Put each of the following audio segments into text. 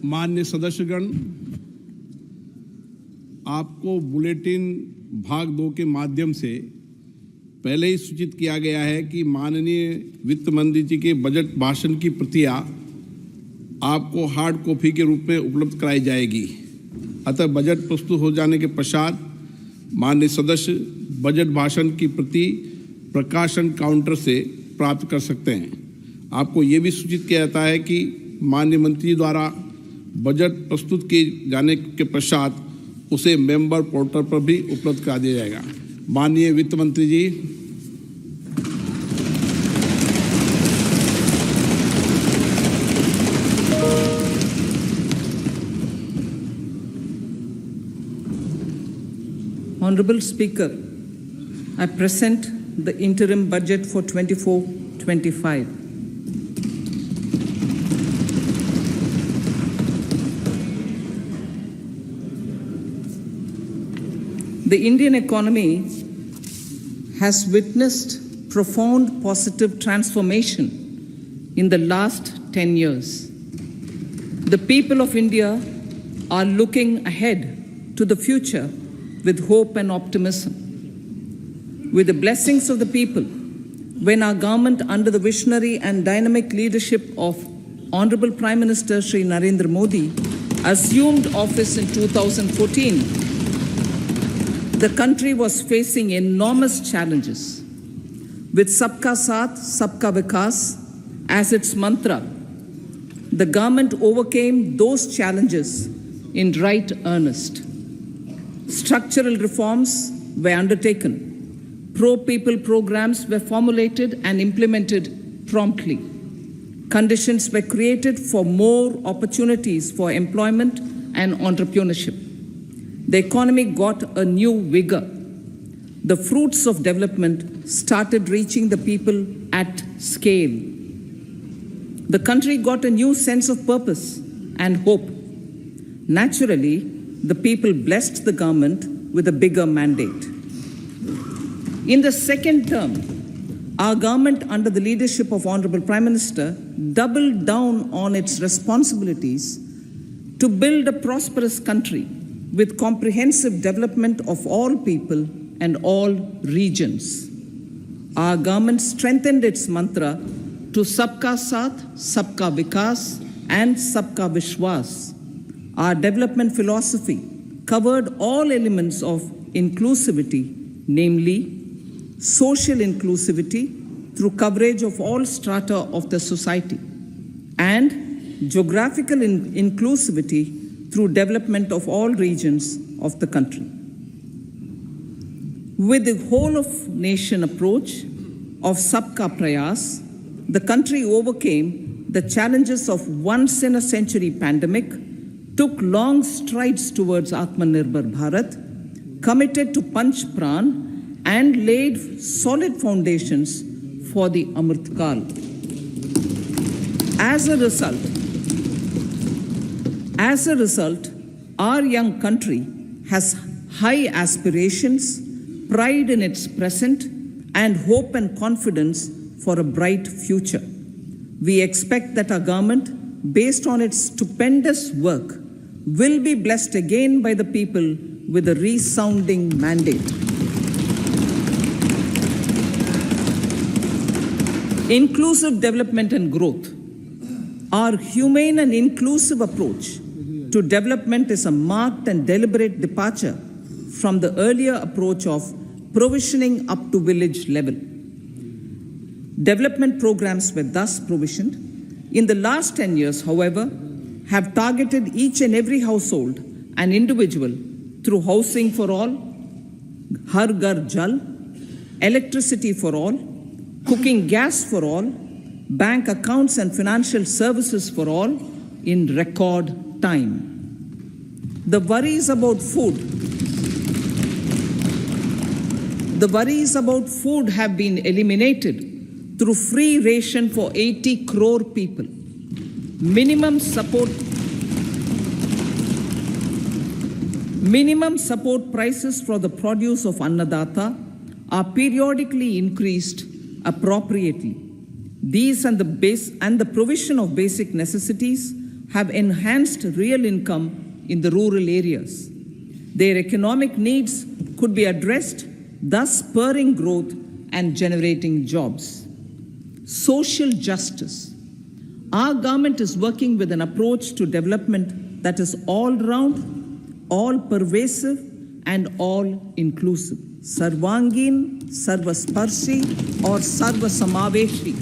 माननीय सदस्यगण, आपको बुलेटिन भाग 2 के माध्यम से पहले ही सूचित किया गया है कि माननीय वित्त मंत्री जी के बजट भाषण की प्रतियां आपको हार्ड कॉपी के रूप में उपलब्ध कराई जाएगी। अतः बजट प्रस्तुत हो जाने के पश्चात माननीय सदस्य बजट भाषण की प्रति प्रकाशन काउंटर से प्राप्त कर सकते हैं। आपको ये भी सूचित किया जाता है कि माननीय मंत्री द्वारा बजट प्रस्तुत किए जाने के पश्चात उसे मेंबर पोर्टल पर भी उपलब्ध करा दिया जाएगा। माननीय वित्त मंत्री जी, Honorable Speaker, I present the interim budget for 24-25. The Indian economy has witnessed profound positive transformation in the last 10 years. The people of India are looking ahead to the future with hope and optimism. With the blessings of the people, when our government, under the visionary and dynamic leadership of Honorable Prime Minister Shri Narendra Modi, assumed office in 2014, the country was facing enormous challenges. With Sabka Saath, Sabka Vikas as its mantra, the government overcame those challenges in right earnest. Structural reforms were undertaken. Pro-people programs were formulated and implemented promptly. Conditions were created for more opportunities for employment and entrepreneurship. The economy got a new vigor. The fruits of development started reaching the people at scale. The country got a new sense of purpose and hope. Naturally, the people blessed the government with a bigger mandate. In the second term, our government, under the leadership of Honorable Prime Minister, doubled down on its responsibilities to build a prosperous country with comprehensive development of all people and all regions. Our government strengthened its mantra to Sabka Saath, Sabka Vikas and Sabka Vishwas. Our development philosophy covered all elements of inclusivity, namely social inclusivity through coverage of all strata of the society, and geographical inclusivity through development of all regions of the country. With the whole of nation approach of Sabka Prayas, the country overcame the challenges of once in a century pandemic, took long strides towards Atmanirbhar Bharat, committed to Panch Pran, and laid solid foundations for the Amrit Kal. As a result, our young country has high aspirations, pride in its present, and hope and confidence for a bright future. We expect that our government, based on its stupendous work, will be blessed again by the people with a resounding mandate. Inclusive development and growth. Our humane and inclusive approach to development is a marked and deliberate departure from the earlier approach of provisioning up to village level. Development programs were thus provisioned. In the last 10 years, however, have targeted each and every household and individual through housing for all, Har Ghar Jal, electricity for all, cooking gas for all, bank accounts and financial services for all in record time. The worries about food have been eliminated through free ration for 80 crore people. Minimum support prices for the produce of Annadata are periodically increased appropriately. These and the provision of basic necessities have enhanced real income in the rural areas. Their economic needs could be addressed, thus spurring growth and generating jobs. Social justice. Our government is working with an approach to development that is all-round, all-pervasive, and all-inclusive. Sarvangin, Sarvasparshi, or Sarvasamaveshi.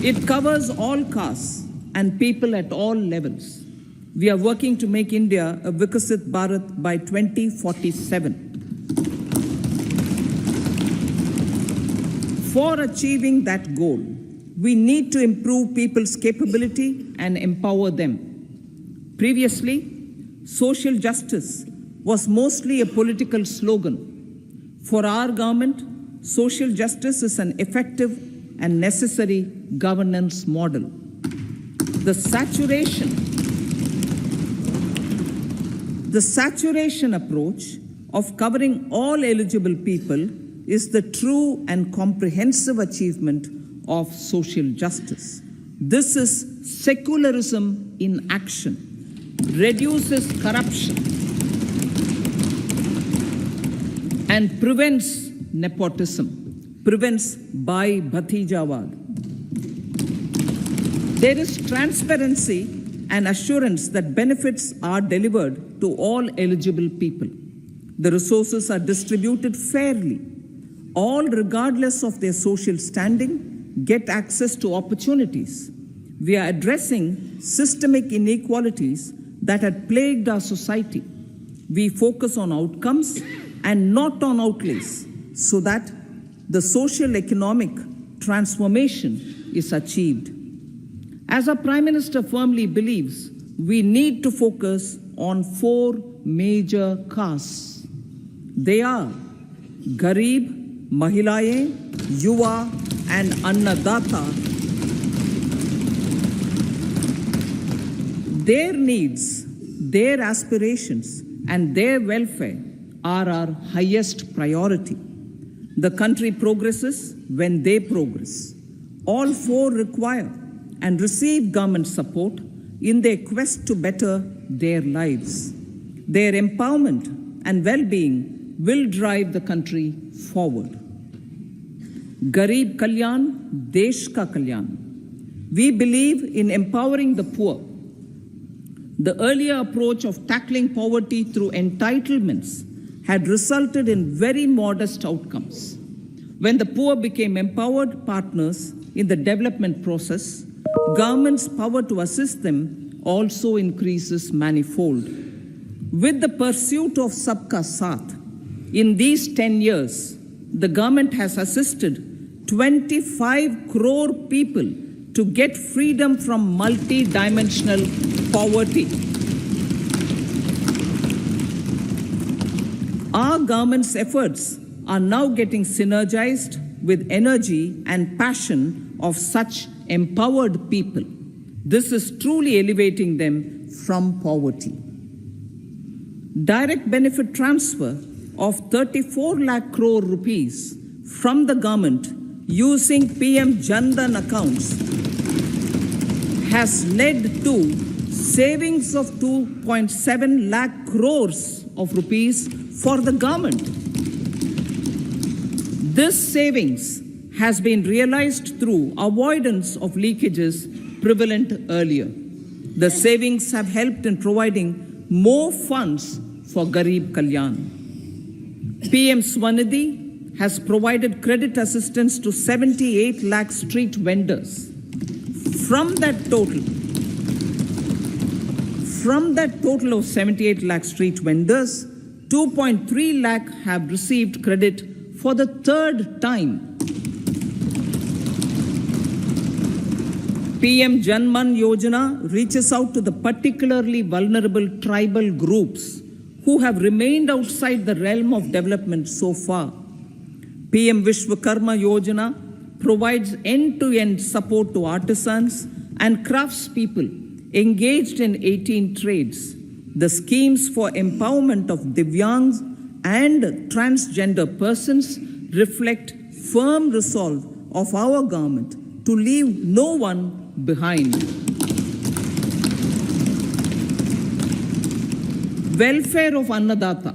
It covers all castes and people at all levels. We are working to make India a Vikasit Bharat by 2047. For achieving that goal, we need to improve people's capability and empower them. Previously, social justice was mostly a political slogan. For our government, social justice is an effective and necessary governance model. The saturation approach of covering all eligible people is the true and comprehensive achievement of social justice. This is secularism in action, reduces corruption, and prevents nepotism, prevents Bhai Bhatijawad. There is transparency and assurance that benefits are delivered to all eligible people. The resources are distributed fairly. All, regardless of their social standing, get access to opportunities. We are addressing systemic inequalities that had plagued our society. We focus on outcomes and not on outlays so that the social economic transformation is achieved. As our Prime Minister firmly believes, we need to focus on 4 major castes. They are Garib, Mahilaye, Yuva, and Annadata. Their needs, their aspirations, and their welfare are our highest priority. The country progresses when they progress. All 4 require and receive government support in their quest to better their lives. Their empowerment and well-being will drive the country forward. Garib Kalyan, Desh Ka Kalyan. We believe in empowering the poor. The earlier approach of tackling poverty through entitlements had resulted in very modest outcomes. When the poor became empowered partners in the development process, government's power to assist them also increases manifold. With the pursuit of Sabka Saath, in these 10 years, the government has assisted 25 crore people to get freedom from multi-dimensional poverty. Our government's efforts are now getting synergized with energy and passion of such empowered people. This is truly elevating them from poverty. Direct benefit transfer of 34 lakh crore rupees from the government using PM Jan-Dhan accounts has led to savings of 2.7 lakh crores of rupees for the government. This savings has been realized through avoidance of leakages prevalent earlier. The savings have helped in providing more funds for Garib Kalyan. PM Swanidhi has provided credit assistance to 78 lakh street vendors. From that total of 78 lakh street vendors, 2.3 lakh have received credit for the 3rd time. PM Jan-Man Yojana reaches out to the particularly vulnerable tribal groups who have remained outside the realm of development so far. PM Vishwakarma Yojana provides end-to-end support to artisans and craftspeople engaged in 18 trades. The schemes for empowerment of Divyangs and transgender persons reflect firm resolve of our government to leave no one behind. Welfare of Annadata.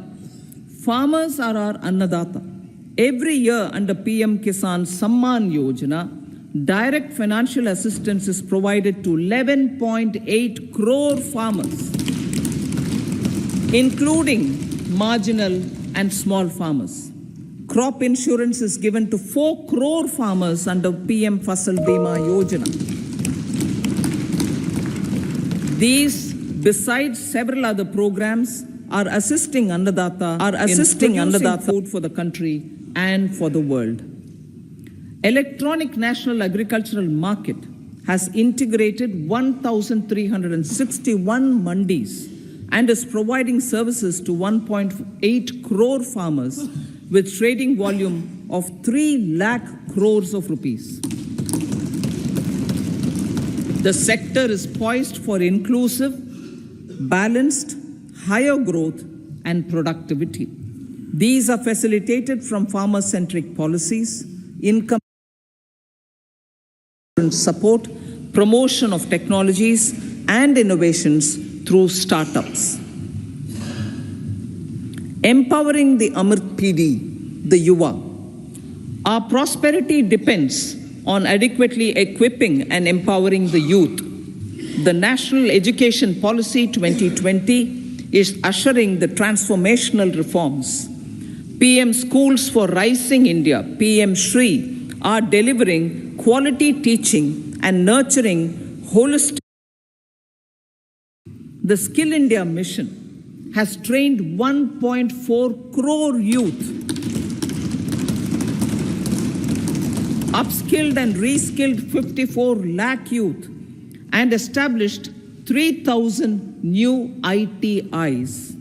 Farmers are our Annadata. Every year under PM Kisan Samman Yojana, direct financial assistance is provided to 11.8 crore farmers, including marginal and small farmers. Crop insurance is given to 4 crore farmers under PM Fasal Bima Yojana. These, besides several other programs, are assisting Annadata in food for the country and for the world. Electronic National Agricultural Market has integrated 1,361 mandis and is providing services to 1.8 crore farmers with trading volume of 3 lakh crores of rupees. The sector is poised for inclusive, balanced, higher growth and productivity. These are facilitated from farmer-centric policies, income support, promotion of technologies and innovations through startups. Empowering the Amrit PD, the Yuva. Our prosperity depends on adequately equipping and empowering the youth. The National Education Policy 2020 is ushering the transformational reforms. PM Schools for Rising India, PM Shri, are delivering quality teaching and nurturing holistic. The Skill India mission has trained 1.4 crore youth, upskilled and reskilled 54 lakh youth, and established 3,000 new ITIs.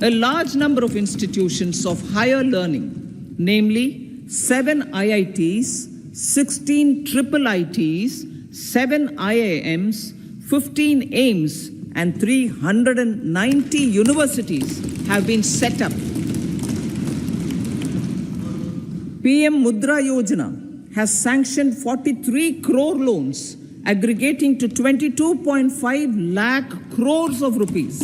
A large number of institutions of higher learning, namely 7 IITs, 16 triple ITs, 7 IIMs, 15 AIMS, and 390 universities have been set up. PM Mudra Yojana has sanctioned 43 crore loans aggregating to 22.5 lakh crores of rupees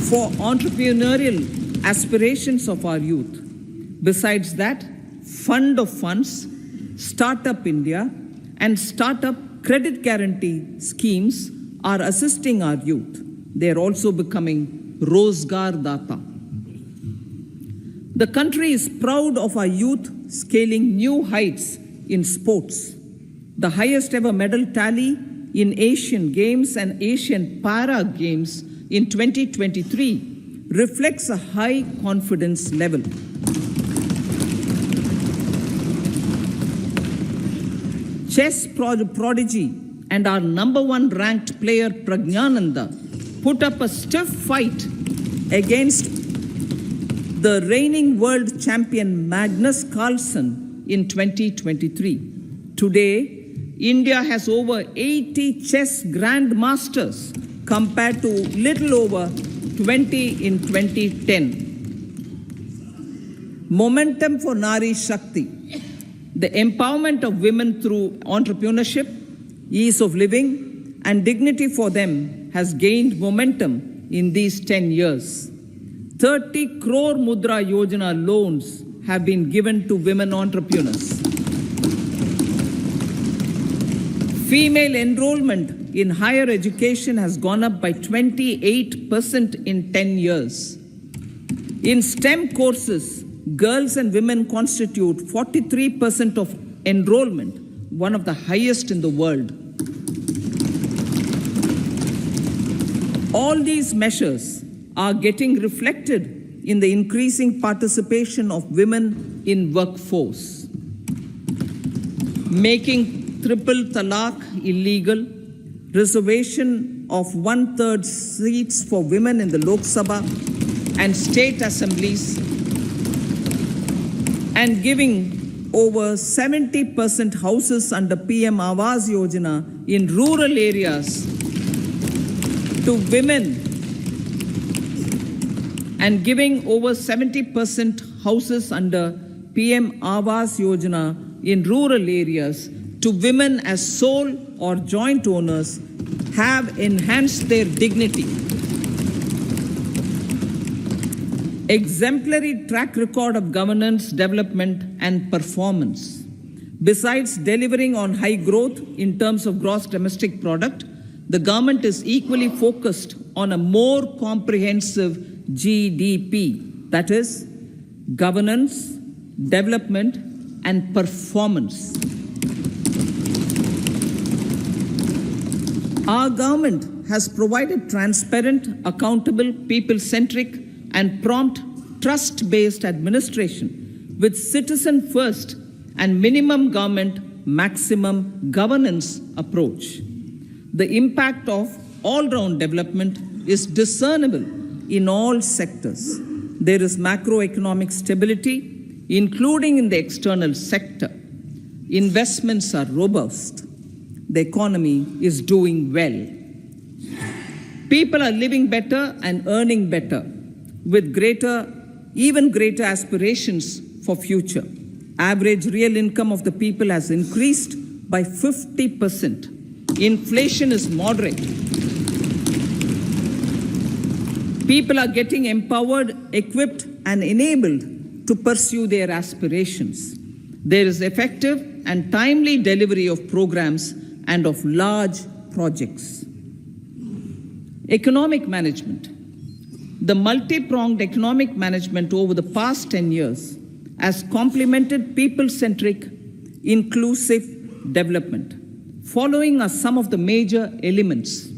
for entrepreneurial aspirations of our youth. Besides that, Fund of Funds, Startup India, and Startup Credit Guarantee schemes are assisting our youth. They are also becoming Rozgar Data. The country is proud of our youth scaling new heights in sports. The highest ever medal tally in Asian Games and Asian Para Games in 2023 reflects a high confidence level. Chess prodigy and our #1 ranked player Pragyananda put up a stiff fight against the reigning world champion Magnus Carlsen in 2023. Today, India has over 80 chess grandmasters compared to little over 20 in 2010. Momentum for Nari Shakti. The empowerment of women through entrepreneurship, ease of living, and dignity for them has gained momentum in these 10 years. 30 crore Mudra Yojana loans have been given to women entrepreneurs. Female enrollment in higher education has gone up by 28% in 10 years. In STEM courses, girls and women constitute 43% of enrollment, one of the highest in the world. All these measures are getting reflected in the increasing participation of women in workforce. Making triple talaq illegal, reservation of 1/3 seats for women in the Lok Sabha and state assemblies, and giving over 70% houses under PM Awas Yojana in rural areas to women, and giving over 70% houses under PM Awas Yojana in rural areas to women as sole or joint owners have enhanced their dignity. exemplary track record of governance, development, and performance. Besides delivering on high growth in terms of gross domestic product, the government is equally focused on a more comprehensive GDP, that is, governance, development, and performance. Our government has provided transparent, accountable, people-centric, and prompt, trust-based administration with citizen-first and minimum government, maximum governance approach. The impact of all-round development is discernible in all sectors. There is macroeconomic stability, including in the external sector. Investments are robust. The economy is doing well. People are living better and earning better, with even greater aspirations for future. Average real income of the people has increased by 50%. Inflation is moderate. People are getting empowered, equipped, and enabled to pursue their aspirations. There is effective and timely delivery of programs and of large projects. Economic management. The multi-pronged economic management over the past 10 years has complemented people-centric, inclusive development. Following are some of the major elements.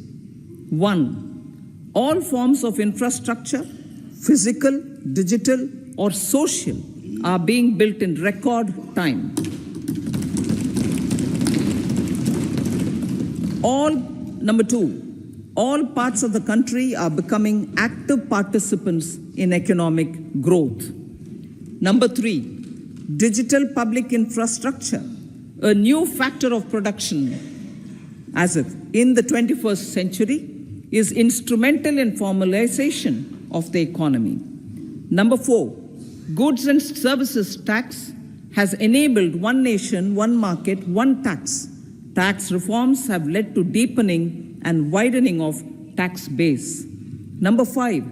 1. All forms of infrastructure, physical, digital, or social, are being built in record time. Number 2, all parts of the country are becoming active participants in economic growth. Number 3, digital public infrastructure, a new factor of production as if in the 21st century, is instrumental in formalization of the economy. Number 4, goods and services tax has enabled one nation, one market, one tax. Tax reforms have led to deepening and widening of tax base. Number 5,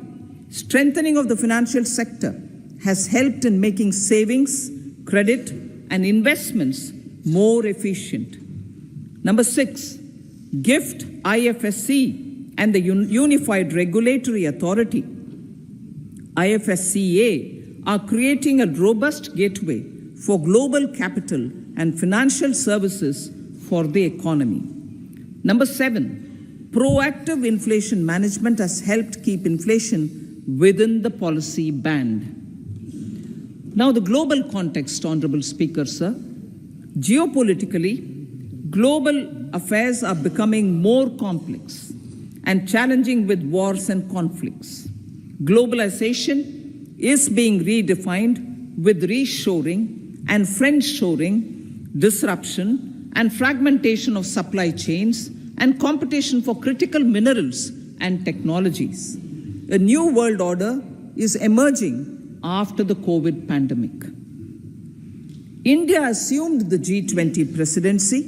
strengthening of the financial sector has helped in making savings, credit, and investments more efficient. Number 6, GIFT, IFSC, and the Unified Regulatory Authority, IFSCA, are creating a robust gateway for global capital and financial services for the economy. Number 7, proactive inflation management has helped keep inflation within the policy band. Now, the global context, Honorable Speaker, sir. Geopolitically, global affairs are becoming more complex and challenging with wars and conflicts. Globalization is being redefined with reshoring and friendshoring, disruption, and fragmentation of supply chains and competition for critical minerals and technologies. A new world order is emerging after the COVID pandemic. India assumed the G20 presidency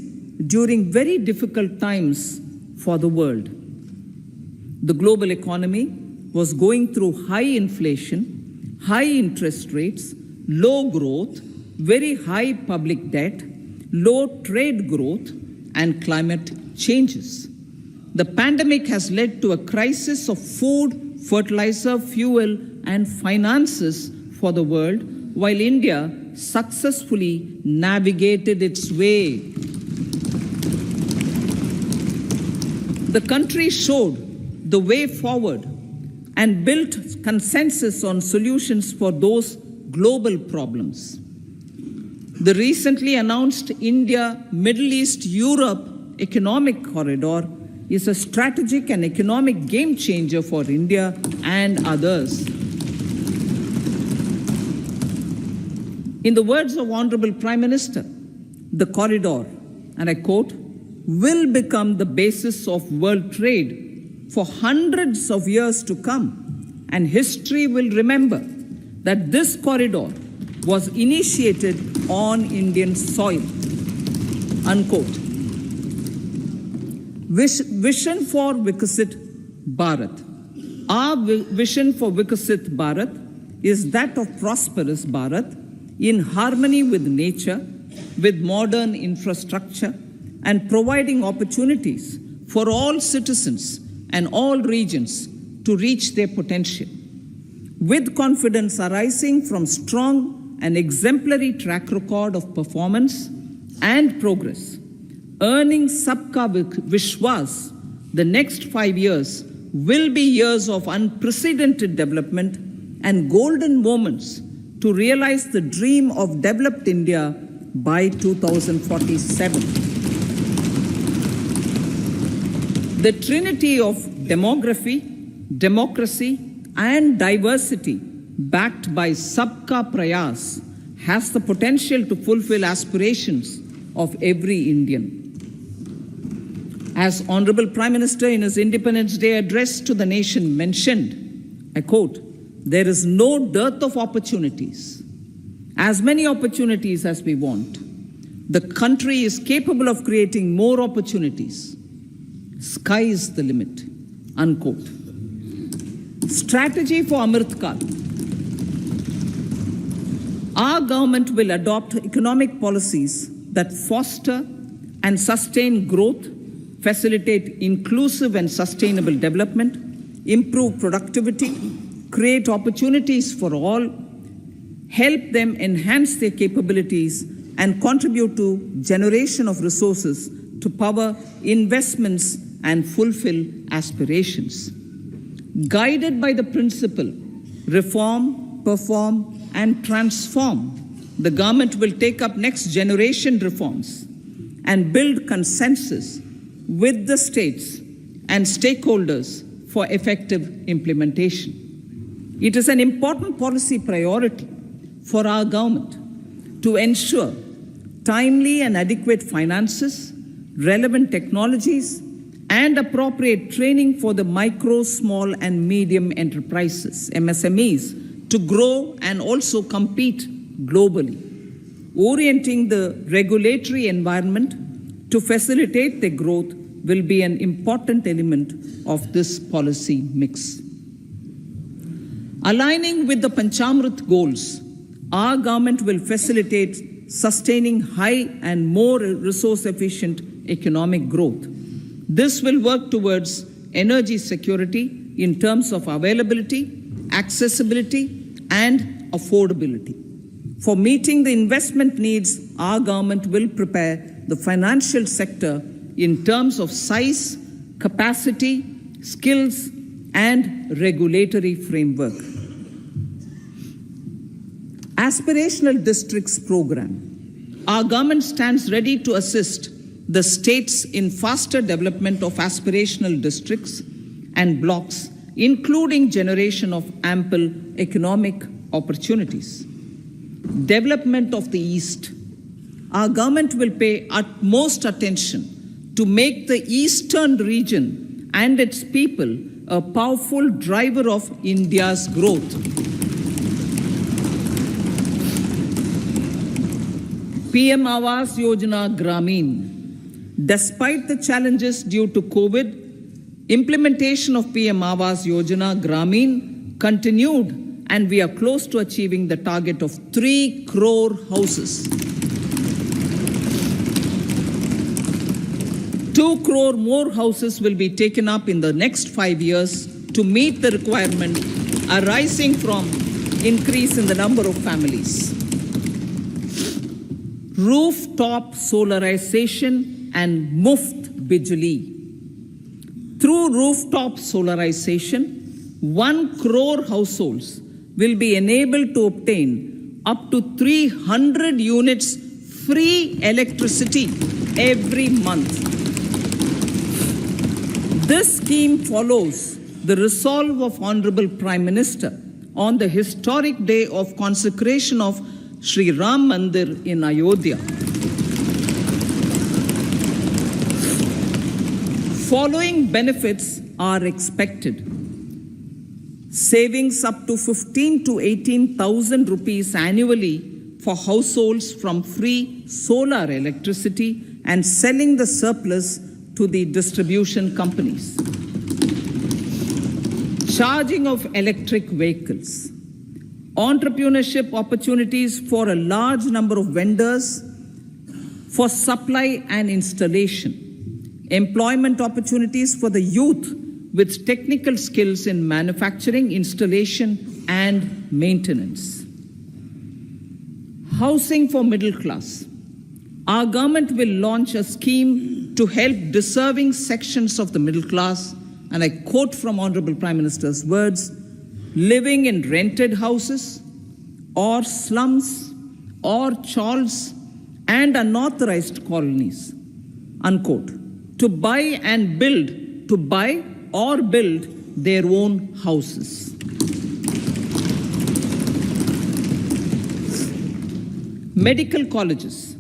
during very difficult times for the world. The global economy was going through high inflation, high interest rates, low growth, very high public debt, low trade growth, and climate changes. The pandemic has led to a crisis of food, fertilizer, fuel, and finances for the world, while India successfully navigated its way. The country showed the way forward and built consensus on solutions for those global problems. The recently announced India-Middle East-Europe economic corridor is a strategic and economic game changer for India and others. In the words of Honorable Prime Minister, the corridor, and I quote, will become the basis of world trade for hundreds of years to come, and history will remember that this corridor was initiated on Indian soil, unquote. Vision for Vikasit Bharat. Our vision for Vikasit Bharat is that of prosperous Bharat in harmony with nature, with modern infrastructure, and providing opportunities for all citizens and all regions to reach their potential. With confidence arising from strong and exemplary track record of performance and progress, earning Sabka Vishwas, the next 5 years will be years of unprecedented development and golden moments to realize the dream of developed India by 2047. The trinity of demography, democracy, and diversity backed by Sabka Prayas has the potential to fulfill aspirations of every Indian. As Honorable Prime Minister in his Independence Day address to the nation mentioned, I quote, "There is no dearth of opportunities. As many opportunities as we want. The country is capable of creating more opportunities. Sky is the limit," unquote. Strategy for Amrit Kal. Our government will adopt economic policies that foster and sustain growth, facilitate inclusive and sustainable development, improve productivity, create opportunities for all, help them enhance their capabilities, and contribute to generation of resources to power investments and fulfill aspirations. Guided by the principle, reform, perform, and transform, the government will take up next generation reforms and build consensus with the states and stakeholders for effective implementation. It is an important policy priority for our government to ensure timely and adequate finances, relevant technologies, and appropriate training for the micro, small, and medium enterprises, MSMEs, to grow and also compete globally. Orienting the regulatory environment to facilitate their growth will be an important element of this policy mix. Aligning with the Panchamrit goals, our government will facilitate sustaining high and more resource-efficient economic growth. This will work towards energy security in terms of availability, accessibility, and affordability. For meeting the investment needs, our government will prepare the financial sector in terms of size, capacity, skills, and regulatory framework. Aspirational Districts Program. Our government stands ready to assist the states in faster development of aspirational districts and blocks, including generation of ample economic opportunities. Development of the East. Our government will pay utmost attention to make the eastern region and its people a powerful driver of India's growth. PM Awas Yojana Gramin. Despite the challenges due to COVID, implementation of PM Awas Yojana Gramin continued, and we are close to achieving the target of 3 crore houses. 2 crore more houses will be taken up in the next 5 years to meet the requirement arising from increase in the number of families. Rooftop solarization and Muft Bijli. Through rooftop solarization, 1 crore households will be enabled to obtain up to 300 units free electricity every month. This scheme follows the resolve of Honorable Prime Minister on the historic day of consecration of Sri Ram Mandir in Ayodhya. Following benefits are expected. Savings up to 15 to 18,000 rupees annually for households from free solar electricity and selling the surplus to the distribution companies. Charging of electric vehicles. entrepreneurship opportunities for a large number of vendors for supply and installation, employment opportunities for the youth with technical skills in manufacturing, installation, and maintenance. Housing for middle class. Our government will launch a scheme to help deserving sections of the middle class, and I quote from Honorable Prime Minister's words, living in rented houses or slums or chawls and unauthorized colonies, unquote, to buy or build their own houses. Medical colleges.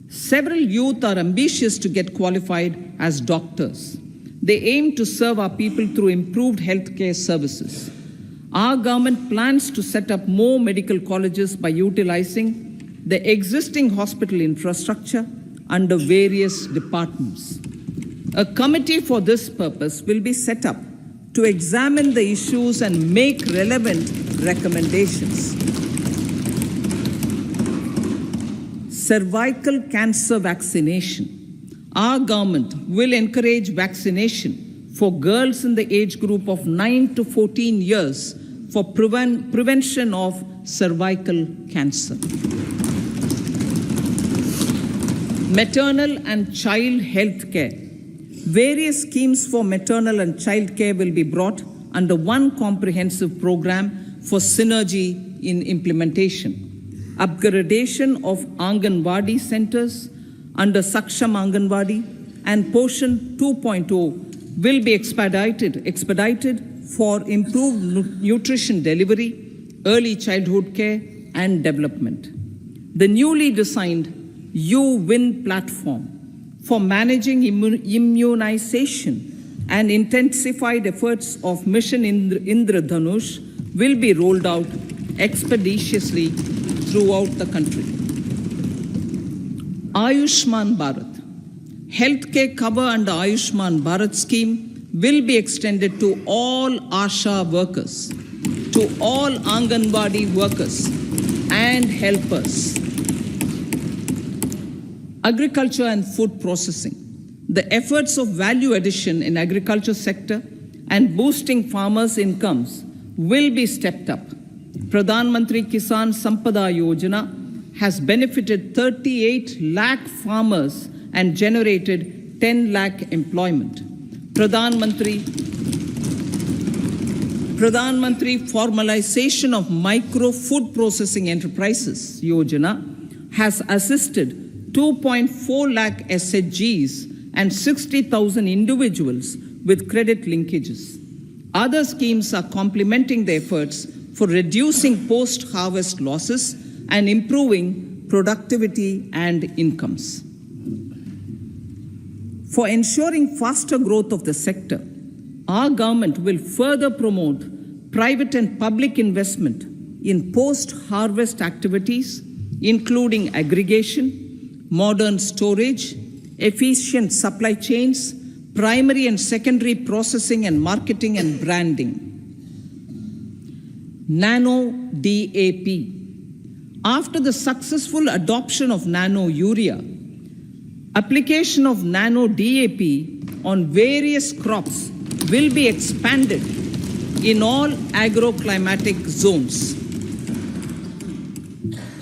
Several youth are ambitious to get qualified as doctors. They aim to serve our people through improved healthcare services. Our government plans to set up more medical colleges by utilizing the existing hospital infrastructure under various departments. A committee for this purpose will be set up to examine the issues and make relevant recommendations. Cervical cancer vaccination. Our government will encourage vaccination for girls in the age group of 9 to 14 years for prevention of cervical cancer. Maternal and child health care. Various schemes for maternal and child care will be brought under one comprehensive program for synergy in implementation. Upgradation of Anganwadi centers under Saksham Anganwadi and Poshan 2.0 will be expedited for improved nutrition delivery, early childhood care, and development. The newly designed U-Win platform for managing immunization and intensified efforts of Mission Indradhanush will be rolled out expeditiously throughout the country. Ayushman Bharat. Healthcare cover under Ayushman Bharat scheme will be extended to all ASHA workers, to all Anganwadi workers and helpers. Agriculture and food processing. The efforts of value addition in agriculture sector and boosting farmers' incomes will be stepped up. Pradhan Mantri Kisan Sampada Yojana has benefited 38 lakh farmers and generated 10 lakh employment. Pradhan Mantri Formalization of Micro Food Processing Enterprises Yojana has assisted 2.4 lakh SHGs and 60,000 individuals with credit linkages. Other schemes are complementing the efforts for reducing post-harvest losses and improving productivity and incomes. For ensuring faster growth of the sector, our government will further promote private and public investment in post-harvest activities, including aggregation, modern storage, efficient supply chains, primary and secondary processing and marketing and branding. Nano DAP. After the successful adoption of nano urea, application of nano DAP on various crops will be expanded in all agroclimatic zones.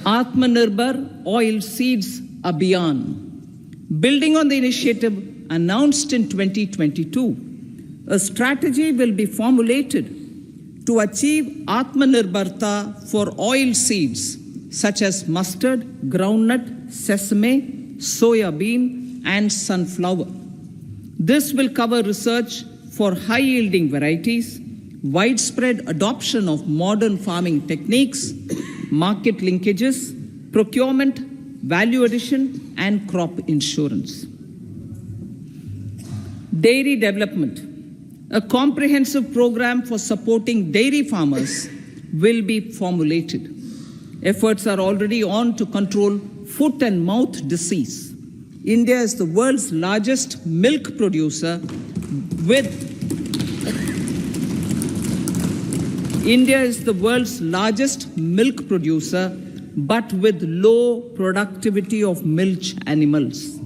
Atmanirbhar Oil Seeds Abhiyan. Building on the initiative announced in 2022, a strategy will be formulated to achieve Atmanirbharta for oil seeds such as mustard, groundnut, sesame, soya bean, and sunflower. This will cover research for high-yielding varieties, widespread adoption of modern farming techniques, market linkages, procurement, value addition, and crop insurance. Dairy development. A comprehensive program for supporting dairy farmers will be formulated. Efforts are already on to control foot and mouth disease. India is the world's largest milk producer with India is the world's largest milk producer, but with low productivity of milch animals.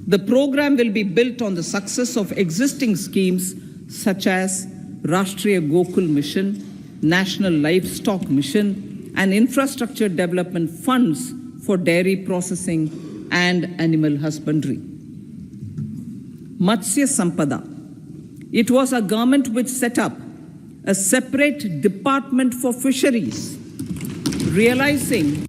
The program will be built on the success of existing schemes such as Rashtriya Gokul Mission, National Livestock Mission, and infrastructure development funds for dairy processing and animal husbandry. Matsya Sampada. It was a government which set up a separate department for fisheries, realizing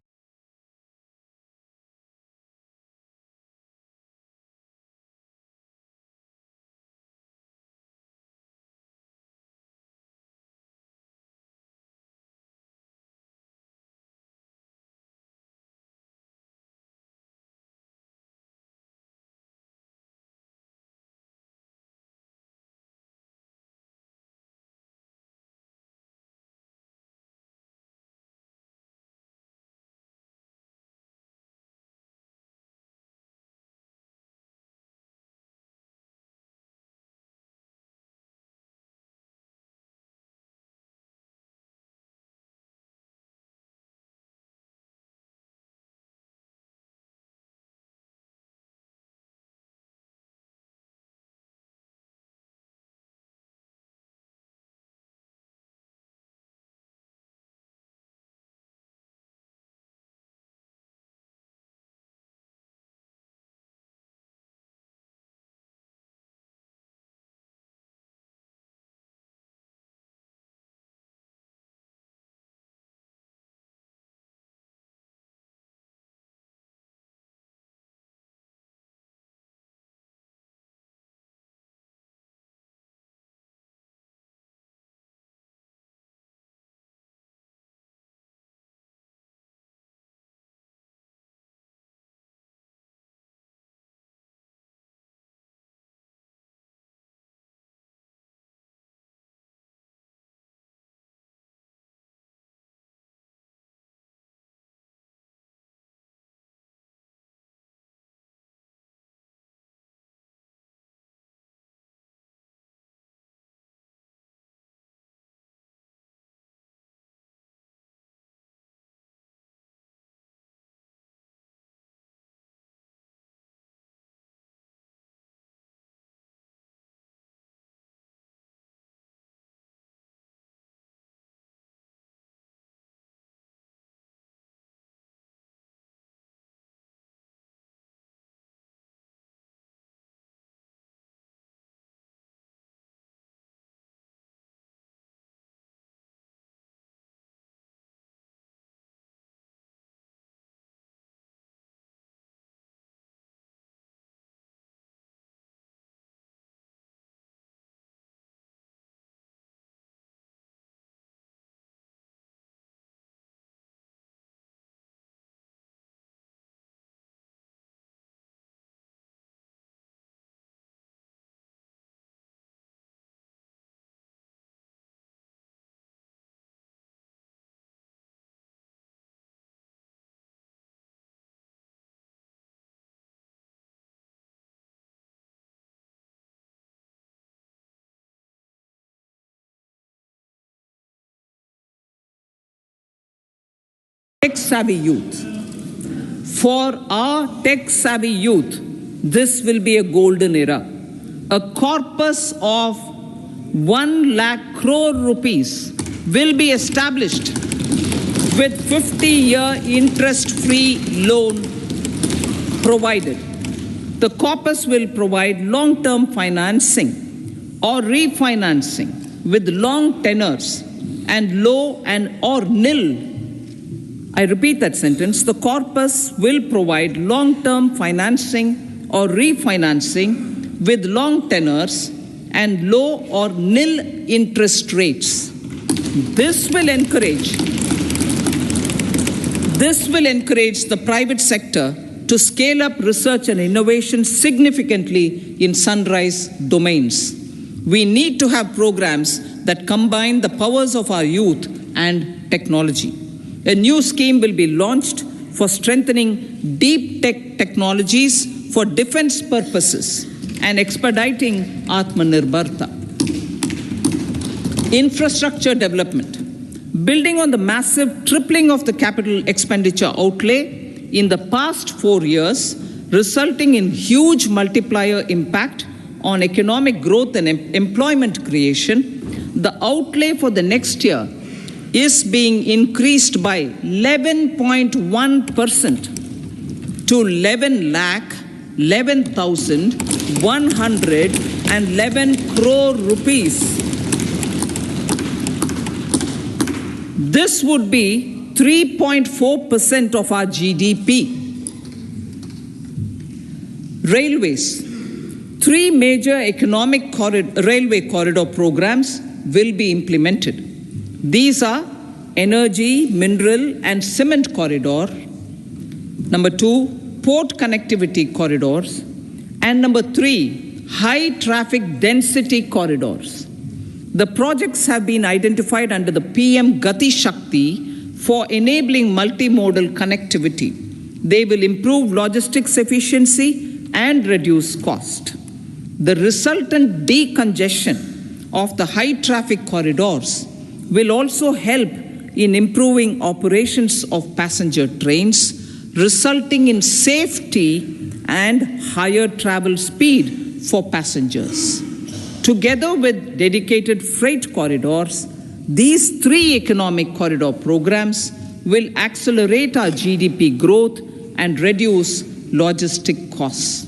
tech-savvy youth. For our tech-savvy youth, this will be a golden era. A corpus of 1 lakh crore rupees will be established with 50-year interest-free loan provided. The corpus will provide long-term financing or refinancing with long tenors and low and or nil. I repeat that sentence. The corpus will provide long-term financing or refinancing with long tenors and low or nil interest rates. This will encourage the private sector to scale up research and innovation significantly in sunrise domains. We need to have programs that combine the powers of our youth and technology. A new scheme will be launched for strengthening deep tech technologies for defense purposes and expediting Atmanirbharta. Infrastructure development. Building on the massive tripling of the capital expenditure outlay in the past 4 years, resulting in huge multiplier impact on economic growth and employment creation, the outlay for the next year is being increased by 11.1% to 11,111 crore rupees. This would be 3.4% of our GDP. Railways. 3 major economic railway corridor programs will be implemented. These are energy, mineral, and cement corridor. Number 2, port connectivity corridors. And number 3, high traffic density corridors. The projects have been identified under the PM Gati Shakti for enabling multimodal connectivity. They will improve logistics efficiency and reduce cost. The resultant decongestion of the high traffic corridors will also help in improving operations of passenger trains, resulting in safety and higher travel speed for passengers. Together with dedicated freight corridors, these 3 economic corridor programs will accelerate our GDP growth and reduce logistic costs.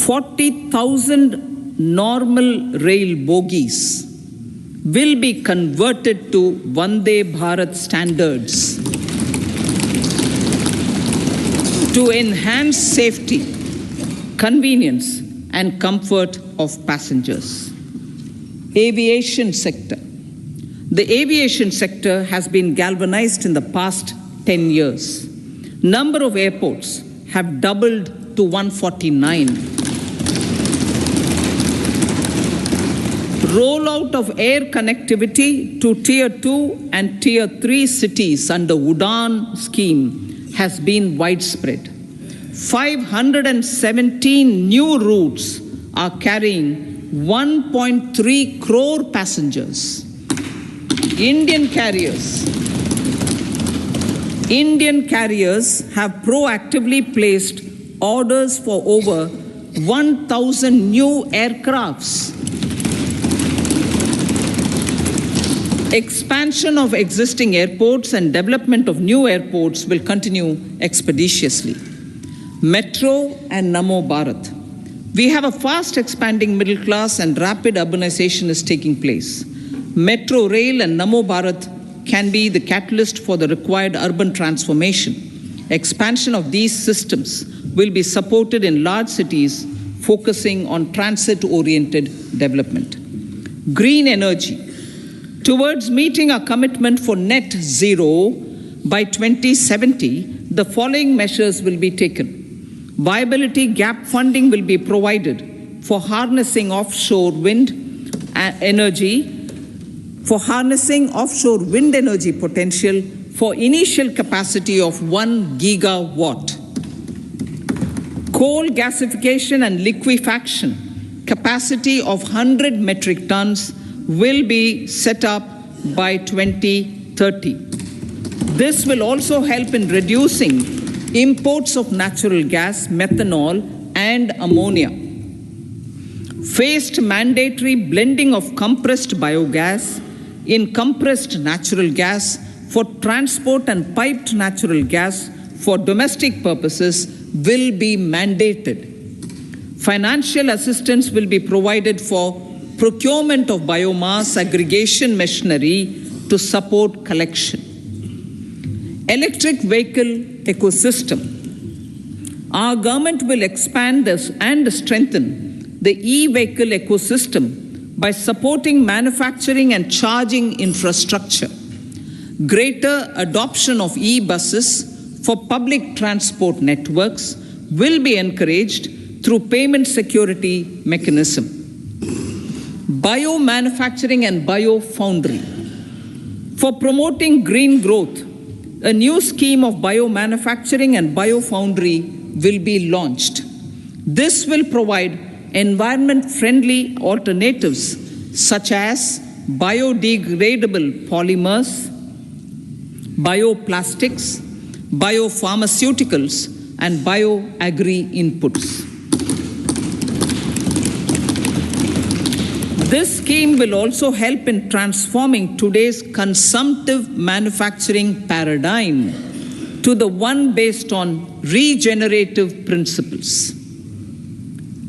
40,000 normal rail bogies will be converted to Vande Bharat standards to enhance safety, convenience, and comfort of passengers. Aviation sector. The aviation sector has been galvanized in the past 10 years. Number of airports have doubled to 149. Rollout of air connectivity to Tier 2 and Tier 3 cities under UDAN scheme has been widespread. 517 new routes are carrying 1.3 crore passengers. Indian carriers have proactively placed orders for over 1,000 new aircrafts. Expansion of existing airports and development of new airports will continue expeditiously. Metro and Namo Bharat. We have a fast expanding middle class and rapid urbanization is taking place. Metro rail and Namo Bharat can be the catalyst for the required urban transformation. Expansion of these systems will be supported in large cities, focusing on transit-oriented development. Green energy. Towards meeting our commitment for net zero by 2070, the following measures will be taken. Viability gap funding will be provided for harnessing offshore wind energy potential for initial capacity of 1 gigawatt. Coal gasification and liquefaction capacity of 100 metric tons will be set up by 2030. This will also help in reducing imports of natural gas, methanol, and ammonia. Phased mandatory blending of compressed biogas in compressed natural gas for transport and piped natural gas for domestic purposes will be mandated. Financial assistance will be provided for procurement of biomass aggregation machinery to support collection. Electric vehicle ecosystem. Our government will expand this and strengthen the e-vehicle ecosystem by supporting manufacturing and charging infrastructure. Greater adoption of e-buses for public transport networks will be encouraged through payment security mechanism. Biomanufacturing and biofoundry. For promoting green growth, a new scheme of biomanufacturing and biofoundry will be launched. This will provide environment-friendly alternatives such as biodegradable polymers, bioplastics, biopharmaceuticals, and bioagri-inputs. This scheme will also help in transforming today's consumptive manufacturing paradigm to the one based on regenerative principles.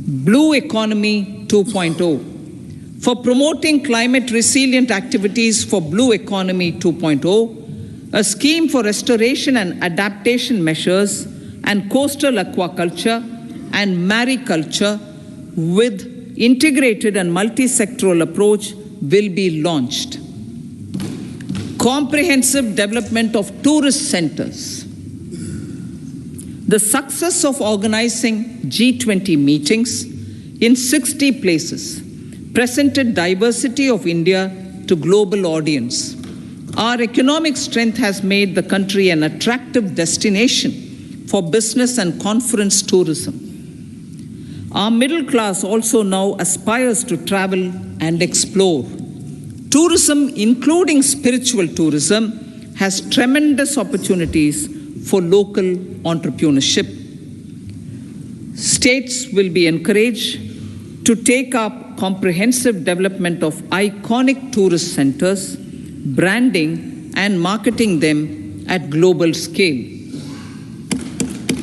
Blue Economy 2.0. For promoting climate-resilient activities for Blue Economy 2.0, a scheme for restoration and adaptation measures and coastal aquaculture and mariculture with integrated and multi-sectoral approach will be launched. Comprehensive development of tourist centers. The success of organizing G20 meetings in 60 places presented diversity of India to global audience. Our economic strength has made the country an attractive destination for business and conference tourism. Our middle class also now aspires to travel and explore. Tourism, including spiritual tourism, has tremendous opportunities for local entrepreneurship. States will be encouraged to take up comprehensive development of iconic tourist centers, branding and marketing them at global scale.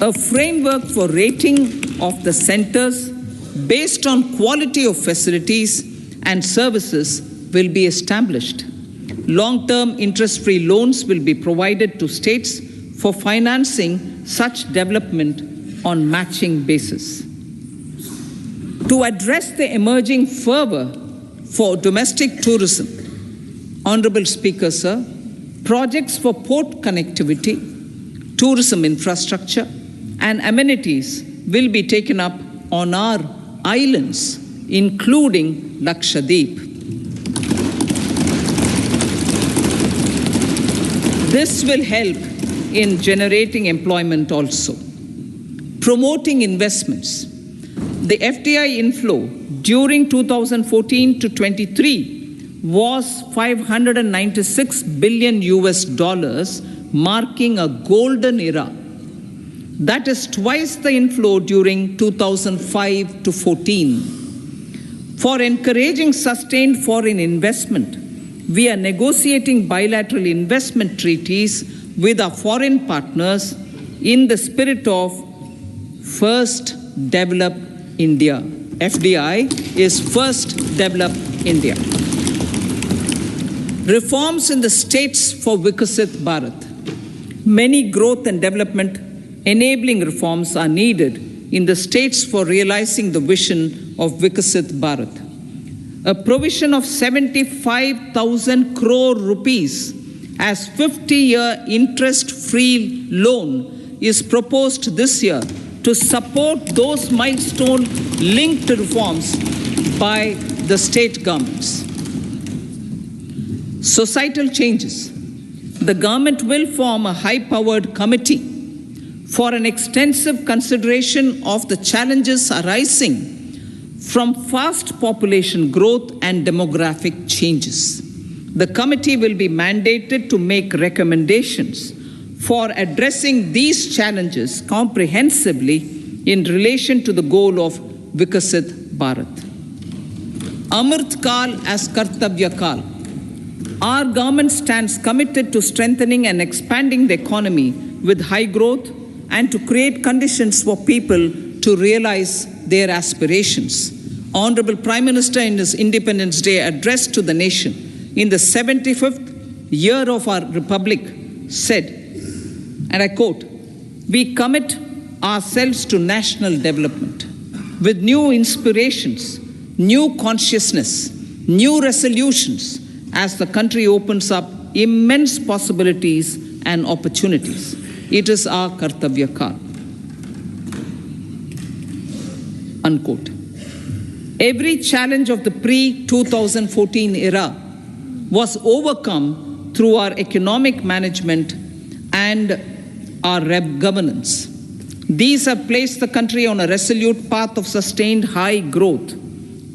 A framework for rating of the centers based on quality of facilities and services will be established. Long-term interest-free loans will be provided to states for financing such development on matching basis. To address the emerging fervor for domestic tourism, Honorable Speaker, sir, projects for port connectivity, tourism infrastructure, and amenities will be taken up on our islands, including Lakshadweep. This will help in generating employment also. Promoting investments. The FDI inflow during 2014 to 23 was $596 billion, marking a golden era. That is twice the inflow during 2005 to 14. For encouraging sustained foreign investment, we are negotiating bilateral investment treaties with our foreign partners in the spirit of First Develop India. FDI is First Develop India. Reforms in the states for Vikasit Bharat. Many growth and development enabling reforms are needed in the states for realizing the vision of Vikasit Bharat. A provision of 75,000 crore rupees as 50-year interest-free loan is proposed this year to support those milestone-linked reforms by the state governments. Societal changes. The government will form a high-powered committee for an extensive consideration of the challenges arising from fast population growth and demographic changes. The committee will be mandated to make recommendations for addressing these challenges comprehensively in relation to the goal of Vikasit Bharat. Amrit Kal as Kartavya Kal. Our government stands committed to strengthening and expanding the economy with high growth and to create conditions for people to realize their aspirations. Honorable Prime Minister in his Independence Day address to the nation in the 75th year of our Republic said, and I quote, "We commit ourselves to national development with new inspirations, new consciousness, new resolutions as the country opens up immense possibilities and opportunities. It is our Kartavya Kal." Unquote. Every challenge of the pre-2014 era was overcome through our economic management and our governance. These have placed the country on a resolute path of sustained high growth.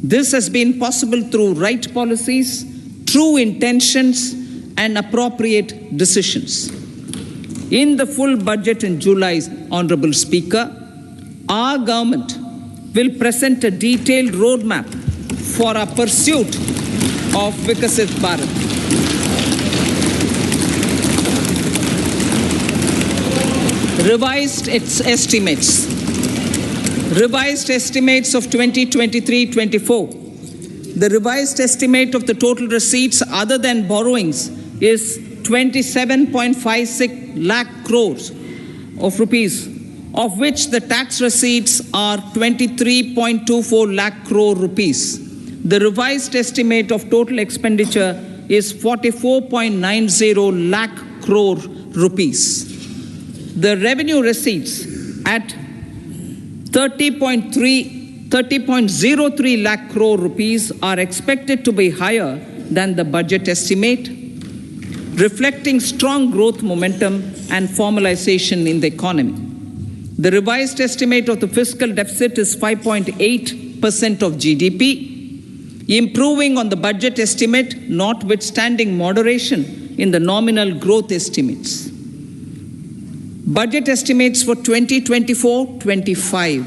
This has been possible through right policies, true intentions, and appropriate decisions. In the full budget in July, Honorable Speaker, our government will present a detailed roadmap for our pursuit of Vikasit Bharat. Revised estimates of 2023-24. The revised estimate of the total receipts other than borrowings is 27.56 lakh crores of rupees, of which the tax receipts are 23.24 lakh crore rupees. The revised estimate of total expenditure is 44.90 lakh crore rupees. The revenue receipts at 30.03 lakh crore rupees are expected to be higher than the budget estimate, reflecting strong growth momentum and formalization in the economy. The revised estimate of the fiscal deficit is 5.8% of GDP, improving on the budget estimate, notwithstanding moderation in the nominal growth estimates. Budget estimates for 2024-25.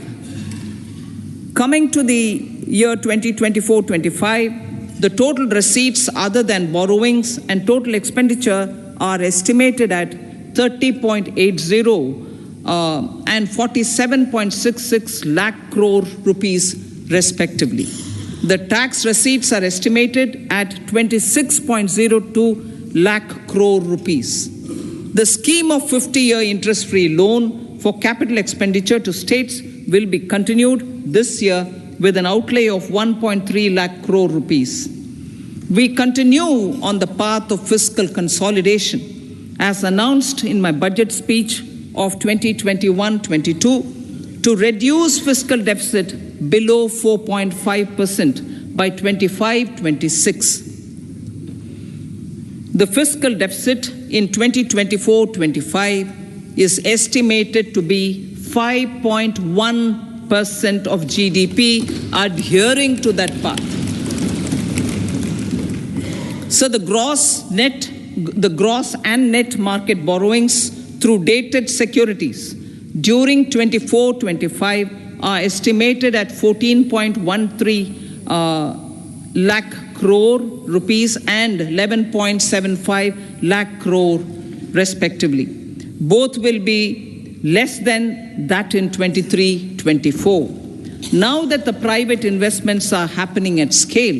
Coming to the year 2024-25, the total receipts other than borrowings and total expenditure are estimated at 30.80 and 47.66 lakh crore rupees respectively. The tax receipts are estimated at 26.02 lakh crore rupees. The scheme of 50-year interest-free loan for capital expenditure to states will be continued this year with an outlay of 1.3 lakh crore rupees. We continue on the path of fiscal consolidation, as announced in my budget speech of 2021-22, to reduce fiscal deficit below 4.5% by 25-26. The fiscal deficit in 2024-25 is estimated to be 5.1% of GDP, adhering to that path. So the gross and net market borrowings through dated securities during 24-25 are estimated at 14.13 lakh crore rupees and 11.75 lakh crore respectively. Both will be less than that in 23-24. Now that the private investments are happening at scale,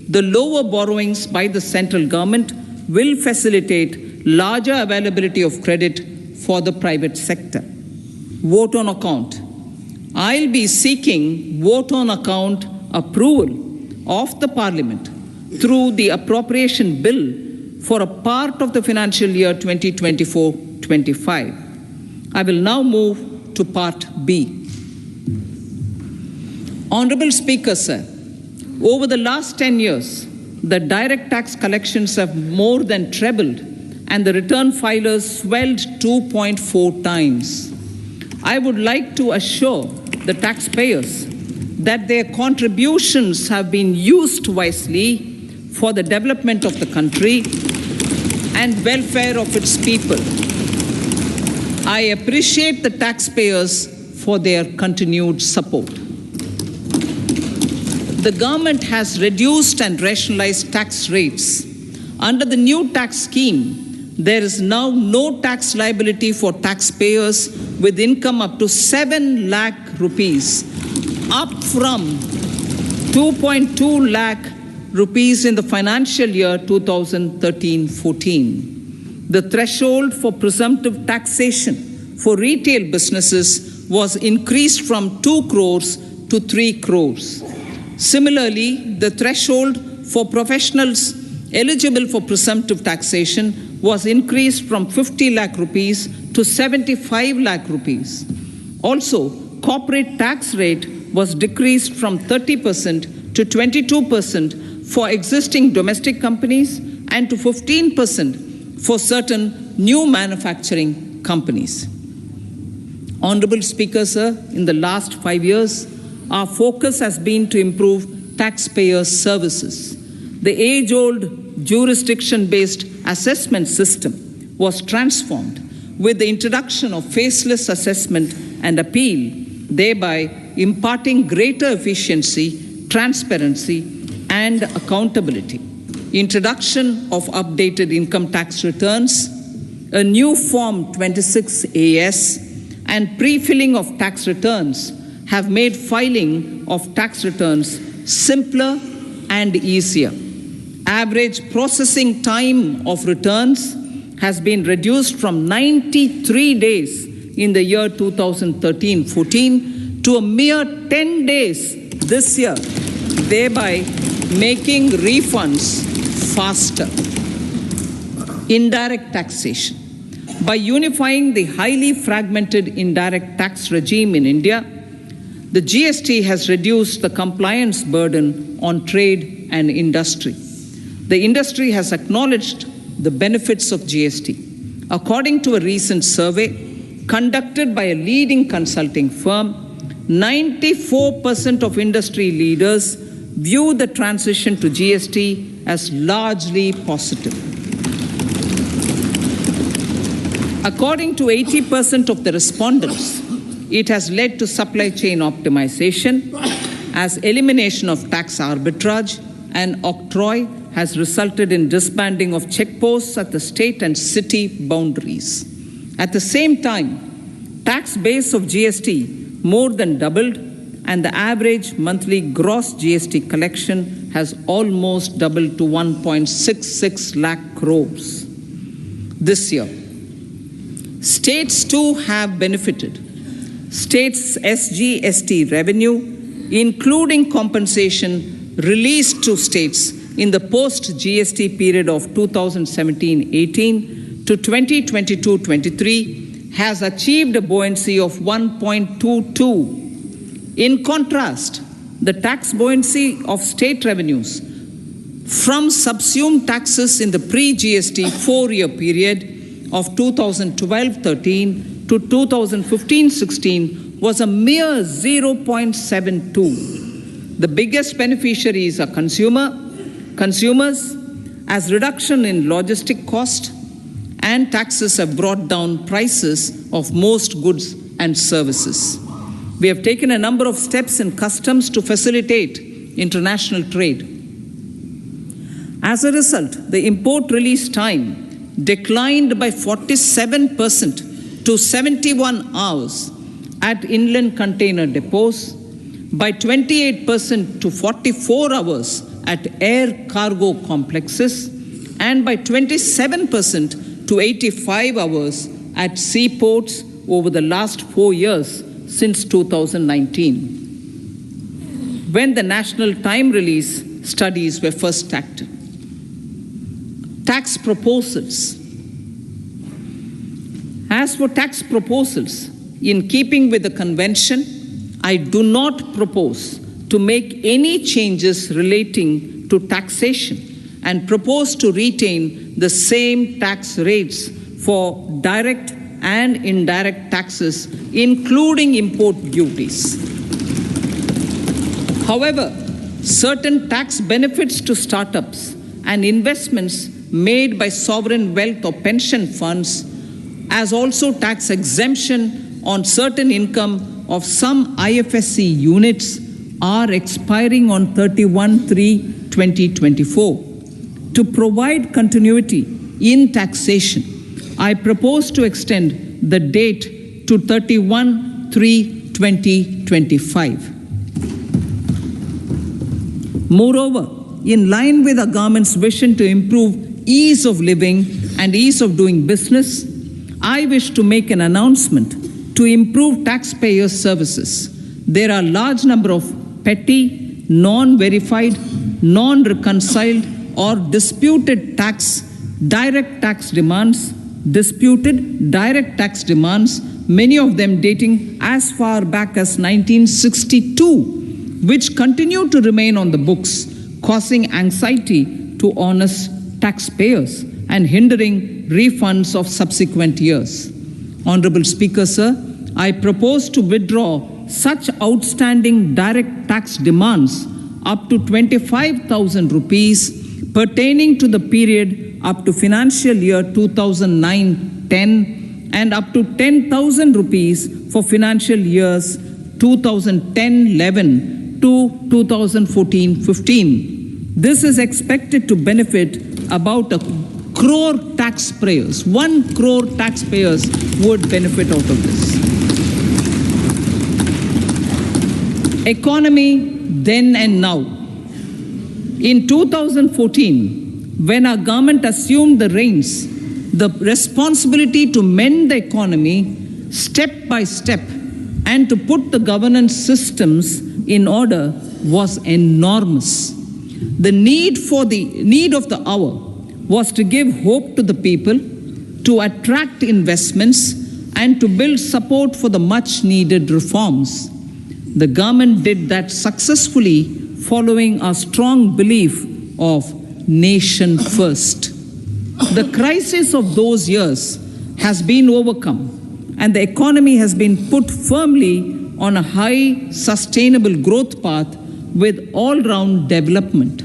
the lower borrowings by the central government will facilitate larger availability of credit for the private sector. Vote on account. I'll be seeking vote on account approval of the Parliament through the appropriation bill for a part of the financial year 2024-25. I will now move to Part B. Honorable Speaker, sir, over the last 10 years, the direct tax collections have more than trebled and the return filers swelled 2.4 times. I would like to assure the taxpayers that their contributions have been used wisely for the development of the country and welfare of its people. I appreciate the taxpayers for their continued support. The government has reduced and rationalized tax rates. Under the new tax scheme, there is now no tax liability for taxpayers with income up to 7 lakh rupees, up from 2.2 lakh rupees in the financial year 2013-14. The threshold for presumptive taxation for retail businesses was increased from 2 crores to 3 crores. Similarly, the threshold for professionals eligible for presumptive taxation was increased from 50 lakh rupees to 75 lakh rupees. Also, corporate tax rate was decreased from 30% to 22% for existing domestic companies and to 15% for certain new manufacturing companies. Honorable Speaker, sir, in the last 5 years, our focus has been to improve taxpayer services. The age-old jurisdiction-based assessment system was transformed with the introduction of faceless assessment and appeal, thereby imparting greater efficiency, transparency, and accountability. Introduction of updated income tax returns, a new Form 26AS, and pre-filling of tax returns have made filing of tax returns simpler and easier. Average processing time of returns has been reduced from 93 days in the year 2013-14 to a mere 10 days this year, thereby making refunds faster. Indirect taxation. By unifying the highly fragmented indirect tax regime in India, the GST has reduced the compliance burden on trade and industry. The industry has acknowledged the benefits of GST. According to a recent survey conducted by a leading consulting firm, 94% of industry leaders view the transition to GST as largely positive. According to 80% of the respondents, it has led to supply chain optimization, as elimination of tax arbitrage and octroi has resulted in disbanding of checkposts at the state and city boundaries. At the same time, tax base of GST more than doubled, and the average monthly gross GST collection has almost doubled to 1.66 lakh crores this year. States too have benefited. States' SGST revenue, including compensation released to states in the post-GST period of 2017-18 to 2022-23, has achieved a buoyancy of 1.22. In contrast, the tax buoyancy of state revenues from subsumed taxes in the pre-GST 4-year period of 2012-13 to 2015-16 was a mere 0.72. The biggest beneficiaries are consumers, as reduction in logistic cost and taxes have brought down prices of most goods and services. We have taken a number of steps in customs to facilitate international trade. As a result, the import release time declined by 47% to 71 hours at inland container depots, by 28% to 44 hours at air cargo complexes, and by 27% to 85 hours at seaports over the last 4 years since 2019, when the national time release studies were first started. Tax proposals. As for tax proposals, in keeping with the convention, I do not propose to make any changes relating to taxation and propose to retain the same tax rates for direct and indirect taxes, including import duties. However, certain tax benefits to startups and investments made by sovereign wealth or pension funds, as also tax exemption on certain income of some IFSC units, are expiring on 31/3/2024. To provide continuity in taxation, I propose to extend the date to 31/3/2025. Moreover, in line with our government's vision to improve ease of living and ease of doing business, I wish to make an announcement to improve taxpayer services. There are a large number of petty, non-verified, non-reconciled, or disputed direct tax demands, many of them dating as far back as 1962, which continue to remain on the books, causing anxiety to honest taxpayers and hindering refunds of subsequent years. Honorable Speaker, sir, I propose to withdraw such outstanding direct tax demands up to 25,000 rupees pertaining to the period up to financial year 2009-10 and up to 10,000 rupees for financial years 2010-11 to 2014-15. This is expected to benefit about 1 crore taxpayers. 1 crore taxpayers would benefit out of this. Economy then and now. In 2014, when our government assumed the reins, the responsibility to mend the economy step by step and to put the governance systems in order was enormous. The need of the hour was to give hope to the people, to attract investments, and to build support for the much needed reforms. The government did that successfully, following our strong belief of nation first. The crisis of those years has been overcome, and the economy has been put firmly on a high, sustainable growth path with all-round development.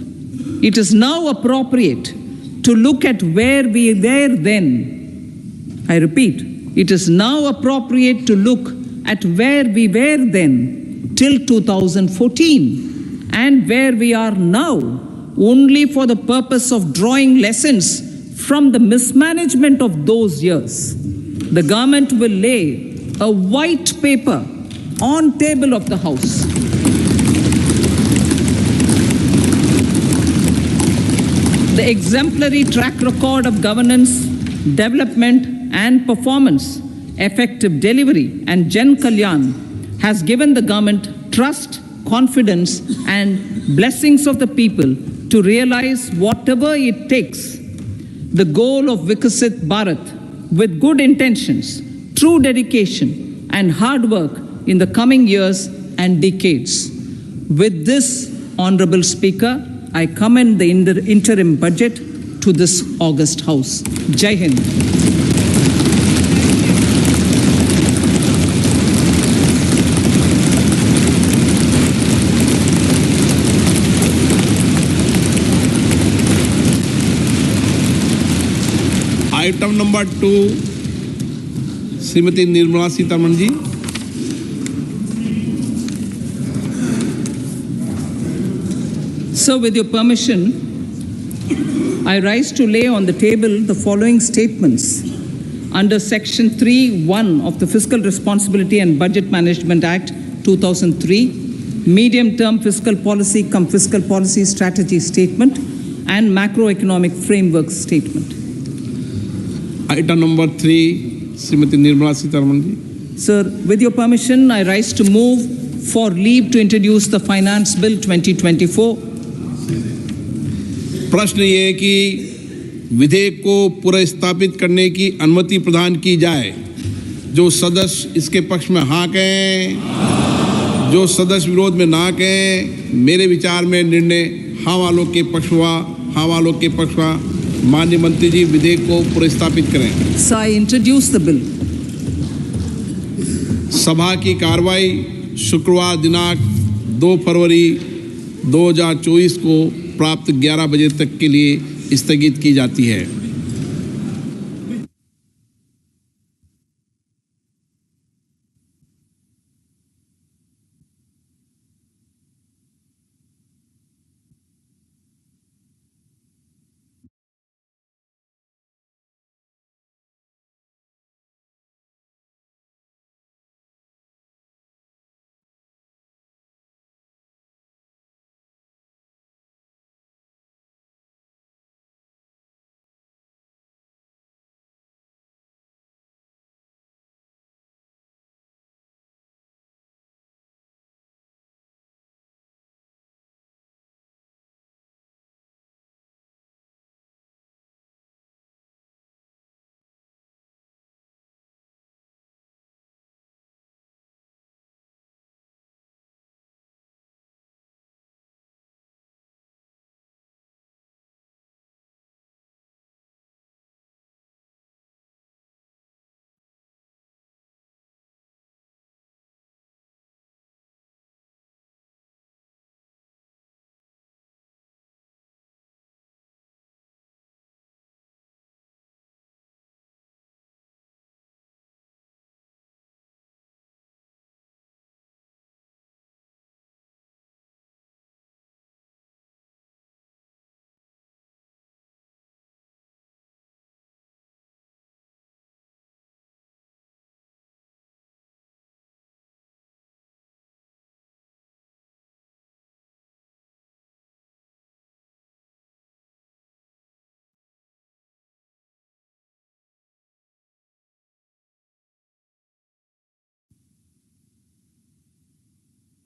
It is now appropriate to look at where we were then. I repeat, it is now appropriate to look at where we were then till 2014 and where we are now, only for the purpose of drawing lessons from the mismanagement of those years. The government will lay a white paper on table of the House. The exemplary track record of governance, development and performance, effective delivery and Jan Kalyan has given the government trust, confidence and blessings of the people to realize whatever it takes, the goal of Vikasit Bharat with good intentions, true dedication and hard work in the coming years and decades. With this, Honorable Speaker, I commend the interim budget to this august House. Jai Hind. Item number 2, Srimati Nirmala Sitharaman ji. So, with your permission, I rise to lay on the table the following statements under Section 3(1) of the Fiscal Responsibility and Budget Management Act 2003, Medium-Term Fiscal Policy cum Fiscal Policy Strategy Statement and Macroeconomic Framework Statement. Item number 3, Srimati Nirmala Sitharaman ji. Sir, with your permission, I rise to move for leave to introduce the Finance Bill 2024. प्रश्न ये है कि विधेयक को पुनर्स्थापित करने की अनुमति प्रदान की जाए। जो सदस्य इसके पक्ष में हाँ कहें, जो सदस्य विरोध में ना कहें, मेरे विचार में निर्णय हाँ वालों के पक्ष हुआ, हाँ वालों के पक्ष हुआ। माननीय मंत्री जी विधेयक को पुनर्स्थापित करें। So I introduce the bill. सभा की कार्रवाई शुक्रवार दिनांक 2 फरवरी 2024 को प्राप्त 11 बजे तक के लिए स्थगित की जाती है।